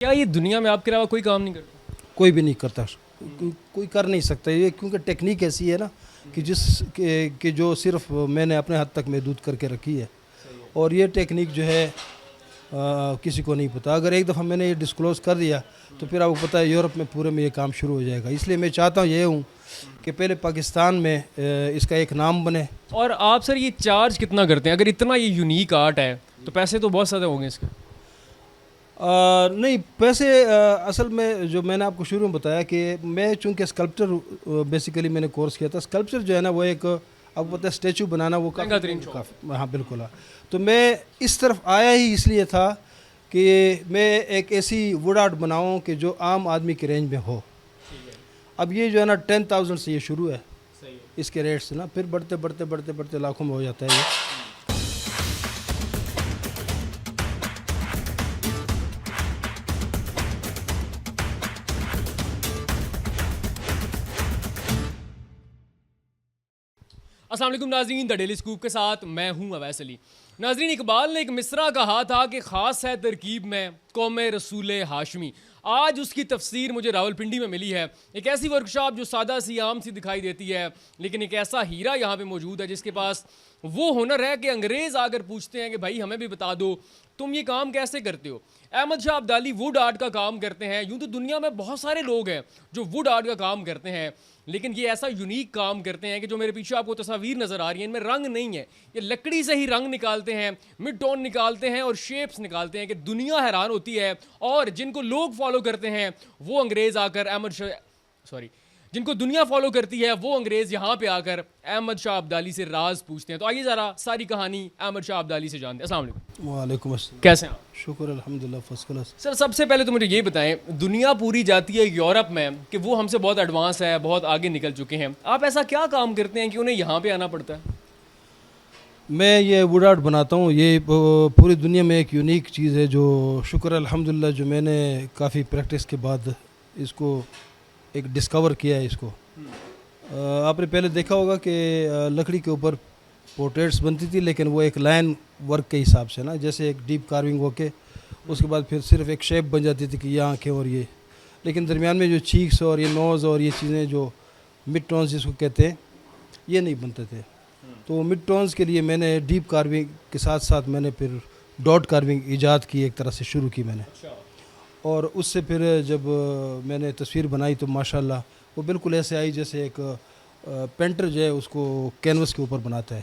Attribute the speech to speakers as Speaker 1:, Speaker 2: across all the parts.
Speaker 1: کیا یہ دنیا میں آپ کے علاوہ کوئی کام نہیں کرتا؟
Speaker 2: کوئی بھی نہیں کرتا، کوئی کر نہیں سکتا یہ، کیونکہ ٹیکنیک ایسی ہے نا کہ جو صرف میں نے اپنے حد تک محدود کر کے رکھی ہے، اور یہ ٹیکنیک جو ہے کسی کو نہیں پتہ۔ اگر ایک دفعہ میں نے یہ ڈسکلوز کر دیا تو پھر آپ کو پتہ ہے یورپ میں پورے میں یہ کام شروع ہو جائے گا۔ اس لیے میں چاہتا ہوں کہ پہلے پاکستان میں اس کا ایک نام بنے۔
Speaker 1: اور آپ سر یہ چارج کتنا کرتے ہیں؟ اگر اتنا یہ یونیک آرٹ ہے تو پیسے تو بہت زیادہ ہوں گے اس کے۔
Speaker 2: نہیں، پیسے اصل میں جو میں نے آپ کو شروع میں بتایا کہ میں چونکہ اسکلپچر بیسیکلی میں نے کورس کیا تھا۔ اسکلپچر جو ہے نا وہ ایک آپ کو پتہ ہے اسٹیچو بنانا وہ کافی، ہاں بالکل، ہاں۔ تو میں اس طرف آیا ہی اس لیے تھا کہ میں ایک ایسی ووڈ آرٹ بناؤں کہ جو عام آدمی کے رینج میں ہو۔ اب یہ جو ہے نا 10,000 سے یہ شروع ہے اس کے ریٹ سے نا، پھر بڑھتے بڑھتے بڑھتے بڑھتے لاکھوں میں ہو جاتا ہے یہ۔
Speaker 1: السلام علیکم ناظرین، دا ڈیلی اسکوپ کے ساتھ میں ہوں اویس علی۔ ناظرین، اقبال نے ایک مصرع کہا تھا کہ خاص ہے ترکیب میں قوم رسول ہاشمی۔ آج اس کی تفسیر مجھے راولپنڈی میں ملی ہے، ایک ایسی ورکشاپ جو سادہ سی عام سی دکھائی دیتی ہے، لیکن ایک ایسا ہیرا یہاں پہ موجود ہے جس کے پاس وہ ہنر ہے کہ انگریز آ کر پوچھتے ہیں کہ بھائی ہمیں بھی بتا دو تم یہ کام کیسے کرتے ہو۔ احمد شاہ عبدالی ووڈ آرٹ کا کام کرتے ہیں۔ یوں تو دنیا میں بہت سارے لوگ ہیں جو ووڈ آرٹ کا کام کرتے ہیں، لیکن یہ ایسا یونیک کام کرتے ہیں کہ جو میرے پیچھے آپ کو تصاویر نظر آ رہی ہیں ان میں رنگ نہیں ہے، یہ لکڑی سے ہی رنگ نکالتے ہیں، مڈ ٹون نکالتے ہیں اور شیپس نکالتے ہیں کہ دنیا حیران ہوتی ہے۔ اور جن کو لوگ فالو کرتے ہیں وہ انگریز آ کر جن کو دنیا فالو کرتی ہے وہ انگریز یہاں پہ آ کر احمد شاہ عبدالی سے راز پوچھتے ہیں۔ تو آئیے ذرا ساری کہانی احمد شاہ عبدالی سے جانتے ہیں۔ السلام علیکم۔
Speaker 2: وعلیکم السلام،
Speaker 1: کیسے ہیں آپ؟
Speaker 2: شکر الحمدللہ، فرسٹ کلاس۔
Speaker 1: سر سب سے پہلے تو مجھے یہ بتائیں، دنیا پوری جاتی ہے یورپ میں کہ وہ ہم سے بہت ایڈوانس ہے، بہت آگے نکل چکے ہیں، آپ ایسا کیا کام کرتے ہیں کہ انہیں یہاں پہ آنا پڑتا ہے؟
Speaker 2: میں یہ ووڈ آرٹ بناتا ہوں، یہ پوری دنیا میں ایک یونیک چیز ہے جو شکر الحمدللہ جو میں نے کافی پریکٹس کے بعد اس کو ایک ڈسکور کیا ہے۔ اس کو آپ نے پہلے دیکھا ہوگا کہ لکڑی کے اوپر پورٹریٹس بنتی تھی، لیکن وہ ایک لائن ورک کے حساب سے نا، جیسے ایک ڈیپ کارونگ ہو کے اس کے بعد پھر صرف ایک شیپ بن جاتی تھی کہ یہ آنکھیں اور یہ، لیکن درمیان میں جو چیکس اور یہ نوز اور یہ چیزیں جو مڈ ٹونز جس کو کہتے ہیں یہ نہیں بنتے تھے۔ تو مڈ ٹونز کے لیے میں نے ڈیپ کارونگ کے ساتھ ساتھ میں نے پھر ڈاٹ کارونگ ایجاد کی، ایک طرح سے شروع کی میں نے، اور اس سے پھر جب میں نے تصویر بنائی تو ماشاءاللہ وہ بالکل ایسے آئی جیسے ایک پینٹر جو ہے اس کو کینوس کے اوپر بناتا ہے۔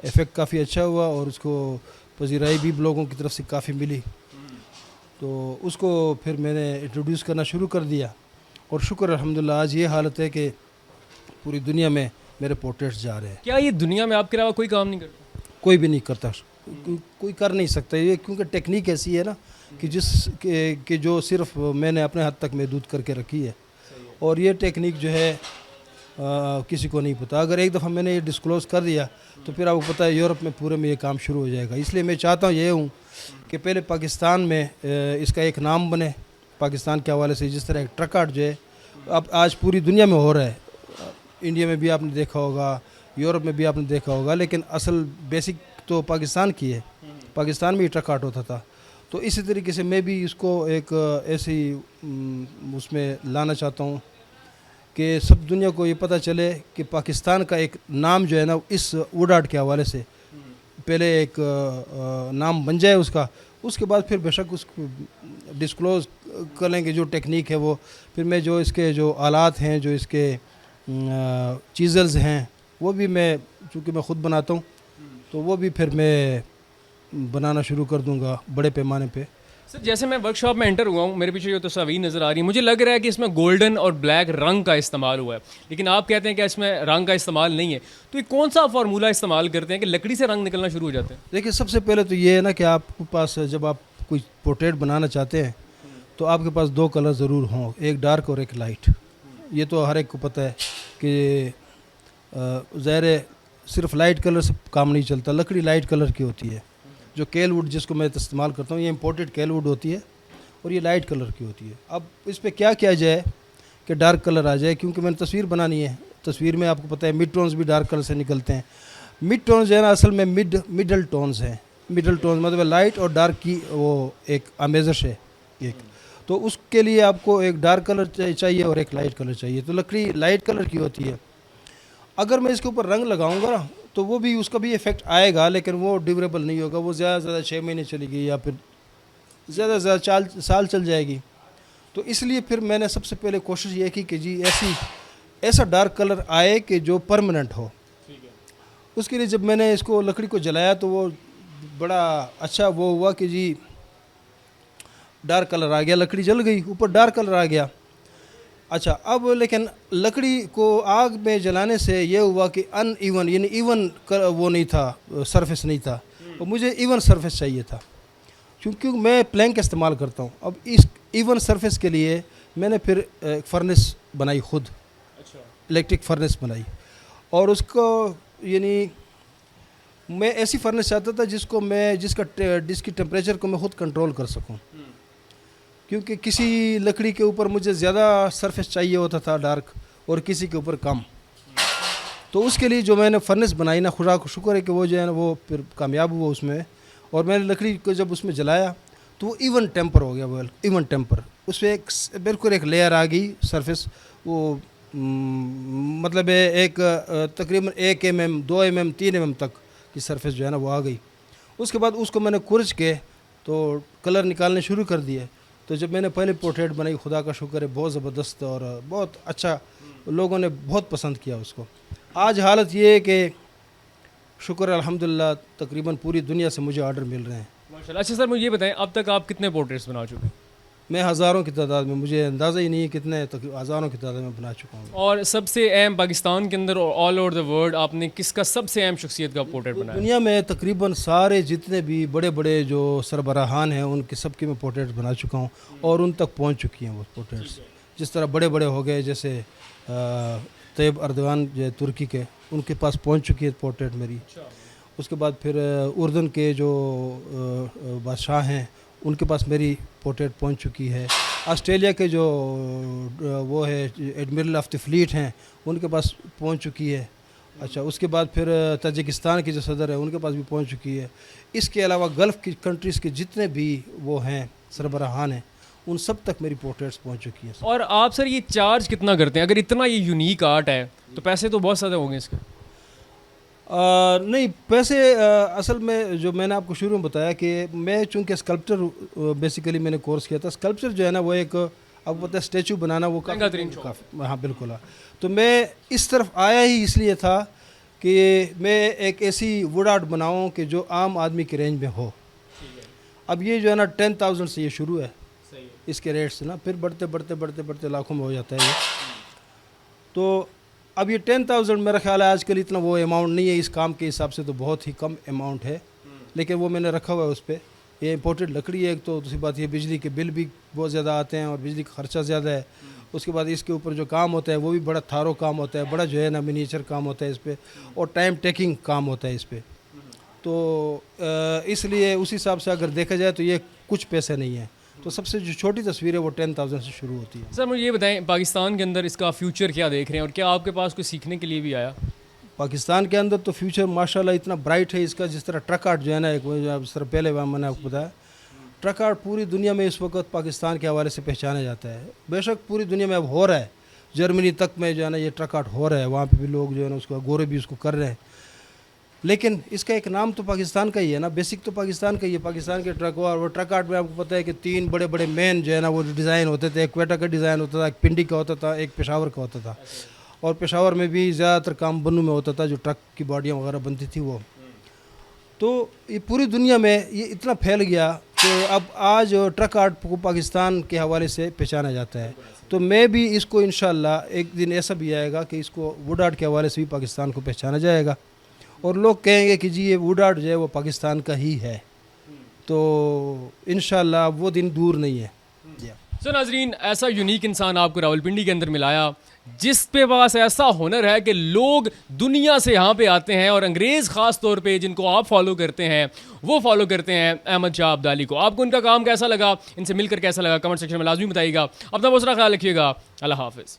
Speaker 2: ایفیکٹ کافی اچھا ہوا اور اس کو پذیرائی بھی لوگوں کی طرف سے کافی ملی، تو اس کو پھر میں نے انٹروڈیوس کرنا شروع کر دیا، اور شکر الحمدللہ آج یہ حالت ہے کہ پوری دنیا میں میرے پورٹریٹس جا رہے ہیں۔
Speaker 1: کیا یہ دنیا میں آپ کے علاوہ کوئی کام نہیں کرتا؟
Speaker 2: کوئی بھی نہیں کرتا، کوئی کر نہیں سکتا یہ، کیونکہ ٹیکنیک ایسی ہے نا کہ جو صرف میں نے اپنے حد تک محدود کر کے رکھی ہے، اور یہ ٹیکنیک جو ہے کسی کو نہیں پتہ۔ اگر ایک دفعہ میں نے یہ ڈسکلوز کر دیا تو پھر آپ کو پتہ ہے یورپ میں پورے میں یہ کام شروع ہو جائے گا۔ اس لیے میں چاہتا ہوں کہ پہلے پاکستان میں اس کا ایک نام بنے، پاکستان کے حوالے سے، جس طرح ایک ٹرک آرٹ جو ہے اب آج پوری دنیا میں ہو رہا ہے، انڈیا میں بھی آپ نے دیکھا ہوگا، یورپ میں بھی آپ نے دیکھا ہوگا، لیکن اصل بیسک تو پاکستان کی ہے، پاکستان میں ہی ٹرک آرٹ ہوتا تھا۔ تو اسی طریقے سے میں بھی اس کو ایک ایسی اس میں لانا چاہتا ہوں کہ سب دنیا کو یہ پتہ چلے کہ پاکستان کا ایک نام جو ہے نا اس ووڈ آرٹ کے حوالے سے پہلے ایک نام بن جائے اس کے بعد پھر بے شک اس کو ڈسکلوز کر لیں گے جو ٹیکنیک ہے وہ، پھر میں جو اس کے جو آلات ہیں، جو اس کے چیزلز ہیں، وہ بھی میں چونکہ میں خود بناتا ہوں تو وہ بھی پھر میں بنانا شروع کر دوں گا بڑے پیمانے پہ۔
Speaker 1: سر جیسے میں ورک شاپ میں انٹر ہوا ہوں، میرے پیچھے جو تصاویر نظر آ رہی ہیں، مجھے لگ رہا ہے کہ اس میں گولڈن اور بلیک رنگ کا استعمال ہوا ہے، لیکن آپ کہتے ہیں کہ اس میں رنگ کا استعمال نہیں ہے، تو یہ کون سا فارمولہ استعمال کرتے ہیں کہ لکڑی سے رنگ نکلنا شروع ہو جاتے ہیں؟
Speaker 2: دیکھیے، سب سے پہلے تو یہ ہے نا کہ آپ کے پاس جب آپ کوئی پورٹریٹ بنانا چاہتے ہیں تو آپ کے پاس دو کلر ضرور ہوں، ایک ڈارک اور ایک لائٹ۔ یہ تو ہر ایک کو پتہ ہے کہ ظاہر ہے صرف لائٹ کلر سے کام نہیں چلتا، لکڑی لائٹ کلر کی ہوتی ہے، جو کیل ووڈ جس کو میں استعمال کرتا ہوں یہ امپورٹڈ کیل ووڈ ہوتی ہے اور یہ لائٹ کلر کی ہوتی ہے۔ اب اس پہ کیا کیا جائے کہ ڈارک کلر آ جائے، کیونکہ میں نے تصویر بنانی ہے، تصویر میں آپ کو پتہ ہے مڈ ٹونز بھی ڈارک کلر سے نکلتے ہیں۔ مڈ ٹونز جو ہے نا اصل میں مڈل ٹونز ہیں، مڈل ٹونز مطلب لائٹ اور ڈارک کی وہ ایک آمیزش ہے ایک، تو اس کے لیے آپ کو ایک ڈارک کلر چاہیے اور ایک لائٹ کلر چاہیے. تو لکڑی لائٹ کلر کی ہوتی ہے. اگر میں اس کے اوپر رنگ لگاؤں گا نا تو وہ بھی اس کا بھی افیکٹ آئے گا, لیکن وہ ڈیوریبل نہیں ہوگا. وہ زیادہ سے زیادہ 6 مہینے چلے گی یا پھر زیادہ سے زیادہ سال چل جائے گی. تو اس لیے پھر میں نے سب سے پہلے کوشش یہ کی کہ جی ایسا ڈارک کلر آئے کہ جو پرماننٹ ہو. اس کے لیے جب میں نے اس کو لکڑی کو جلایا تو وہ بڑا اچھا وہ ہوا کہ جی ڈارک کلر آ گیا, لکڑی جل گئی, اوپر ڈارک کلر آ گیا. اچھا اب لیکن لکڑی کو آگ میں جلانے سے یہ ہوا کہ ان ایون یعنی ایون وہ نہیں تھا, سرفیس نہیں تھا, اور مجھے ایون سرفیس چاہیے تھا کیونکہ میں پلینک استعمال کرتا ہوں. اب اس ایون سرفیس کے لیے میں نے پھر ایک فرنس بنائی خود, الیکٹرک فرنس بنائی, اور اس کو یعنی میں ایسی فرنس چاہتا تھا جس کی ٹمپریچر کو میں خود کنٹرول کر سکوں, کیونکہ کسی لکڑی کے اوپر مجھے زیادہ سرفیس چاہیے ہوتا تھا ڈارک اور کسی کے اوپر کم. تو اس کے لیے جو میں نے فرنس بنائی نا, خدا کو شکر ہے کہ وہ جو ہے نا وہ پھر کامیاب ہوا اس میں, اور میں نے لکڑی کو جب اس میں جلایا تو وہ ایون ٹیمپر ہو گیا. وہ ایون ٹیمپر, اس پہ ایک بالکل ایک لیئر آ گئی سرفیس, وہ مطلب ایک تقریباً 1 mm 2 mm 3 mm تک کی سرفیس جو ہے نا وہ آ گئی. اس کے بعد اس کو میں نے کورج کے تو کلر نکالنے شروع کر دیے. تو جب میں نے پہلے پورٹریٹ بنائی, خدا کا شکر ہے بہت زبردست اور بہت اچھا, لوگوں نے بہت پسند کیا اس کو. آج حالت یہ ہے کہ شکر الحمدللہ تقریباً پوری دنیا سے مجھے آرڈر مل رہے ہیں
Speaker 1: ماشاء اللہ. اچھا سر مجھے یہ بتائیں اب تک آپ کتنے پورٹریٹس بنا چکے ہیں؟
Speaker 2: میں ہزاروں کی تعداد میں, مجھے اندازہ ہی نہیں ہے کتنے, ہزاروں کی تعداد میں بنا چکا ہوں.
Speaker 1: اور سب سے اہم پاکستان کے اندر اور آل اوور دا ورلڈ آپ نے کس کا سب سے اہم شخصیت کا پورٹریٹ بنایا؟
Speaker 2: دنیا میں تقریباً سارے جتنے بھی بڑے بڑے جو سربراہان ہیں ان کے سب کے میں پورٹریٹس بنا چکا ہوں, اور ان تک پہنچ چکی ہیں وہ پورٹریٹس. جس طرح بڑے بڑے ہو گئے جیسے طیب اردوان جو ترکی کے, ان کے پاس پہنچ چکی ہے پورٹریٹ میری. اس کے بعد پھر اردن کے جو بادشاہ ہیں ان کے پاس میری پورٹریٹ پہنچ چکی ہے. آسٹریلیا کے جو وہ ہے ایڈمرل آف دی فلیٹ ہیں ان کے پاس پہنچ چکی ہے. اچھا اس کے بعد پھر تاجکستان کے جو صدر ہیں ان کے پاس بھی پہنچ چکی ہے. اس کے علاوہ گلف کی کنٹریز کے جتنے بھی وہ ہیں سربراہان ہیں ان سب تک میری پورٹریٹس پہنچ چکی ہیں.
Speaker 1: اور آپ سر یہ چارج کتنا کرتے ہیں؟ اگر اتنا یہ یونیک آرٹ ہے تو پیسے تو بہت زیادہ ہوں گے اس کے.
Speaker 2: نہیں پیسے اصل میں جو میں نے آپ کو شروع میں بتایا کہ میں چونکہ اسکلپچر بیسیکلی میں نے کورس کیا تھا. اسکلپچر جو ہے نا وہ ایک آپ کو پتہ ہے اسٹیچو بنانا وہ کافی, ہاں بالکل. تو میں اس طرف آیا ہی اس لیے تھا کہ میں ایک ایسی ووڈ آرٹ بناؤں کہ جو عام آدمی کے رینج میں ہو. اب یہ جو ہے نا 10,000 سے یہ شروع ہے اس کے ریٹ سے نا, پھر بڑھتے بڑھتے بڑھتے بڑھتے لاکھوں میں ہو جاتا ہے یہ. تو اب یہ 10,000 میرا خیال ہے آج کل اتنا وہ اماؤنٹ نہیں ہے, اس کام کے حساب سے تو بہت ہی کم اماؤنٹ ہے, لیکن وہ میں نے رکھا ہوا ہے اس پہ. یہ امپورٹڈ لکڑی ہے ایک, تو دوسری بات یہ بجلی کے بل بھی بہت زیادہ آتے ہیں اور بجلی کا خرچہ زیادہ ہے. اس کے بعد اس کے اوپر جو کام ہوتا ہے وہ بھی بڑا تھارو کام ہوتا ہے, بڑا جو ہے نا منیچر کام ہوتا ہے اس پہ, اور ٹائم ٹیکنگ کام ہوتا ہے اس پہ. تو اس لیے اس حساب سے اگر دیکھا جائے تو یہ کچھ پیسے نہیں ہیں. تو سب سے جو چھوٹی تصویر ہے وہ 10,000 سے شروع ہوتی ہے.
Speaker 1: سر مجھے یہ بتائیں پاکستان کے اندر اس کا فیوچر کیا دیکھ رہے ہیں, اور کیا آپ کے پاس کوئی سیکھنے کے لیے بھی آیا؟
Speaker 2: پاکستان کے اندر تو فیوچر ماشاءاللہ اتنا برائٹ ہے اس کا. جس طرح ٹرک آرٹ جو ہے نا ایک, جس طرح پہلے میں نے آپ کو بتایا, ٹرک آرٹ پوری دنیا میں اس وقت پاکستان کے حوالے سے پہچانا جاتا ہے. بے شک پوری دنیا میں اب ہو رہا ہے, جرمنی تک میں جو ہے نا یہ ٹرک آرٹ ہو رہا ہے, وہاں پہ بھی لوگ جو ہے نا اس کو گورے بھی اس کو کر رہے ہیں. لیکن اس کا ایک نام تو پاکستان کا ہی ہے نا, بیسک تو پاکستان کا ہی ہے. پاکستان کے ٹرک اور وہ ٹرک آرٹ میں آپ کو پتہ ہے کہ 3 بڑے بڑے مین جو ہے نا وہ ڈیزائن ہوتے تھے. ایک کوئٹہ کا ڈیزائن ہوتا تھا, ایک پنڈی کا ہوتا تھا, ایک پشاور کا ہوتا تھا. اور پشاور میں بھی زیادہ تر کام بنو میں ہوتا تھا, جو ٹرک کی باڈیاں وغیرہ بنتی تھی وہ. تو یہ پوری دنیا میں یہ اتنا پھیل گیا کہ اب آج ٹرک آرٹ کو پاکستان کے حوالے سے پہچانا جاتا ہے. تو میں بھی اس کو انشاءاللہ ایک دن ایسا بھی آئے گا کہ اس کو ووڈ آرٹ کے حوالے سے بھی پاکستان کو پہچانا جائے گا, اور لوگ کہیں گے کہ جی یہ ووڈ آرٹ جو ہے وہ پاکستان کا ہی ہے. تو انشاءاللہ وہ دن دور نہیں ہے.
Speaker 1: سو ناظرین, ایسا یونیک انسان آپ کو راولپنڈی کے اندر ملایا جس پہ پاس ایسا ہنر ہے کہ لوگ دنیا سے یہاں پہ آتے ہیں, اور انگریز خاص طور پہ جن کو آپ فالو کرتے ہیں وہ فالو کرتے ہیں احمد شاہ ابدالی کو. آپ کو ان کا کام کیسا لگا, ان سے مل کر کیسا لگا, کمنٹ سیکشن میں لازمی بتائیے گا. اپنا بہت سارا خیال رکھیے گا. اللہ حافظ.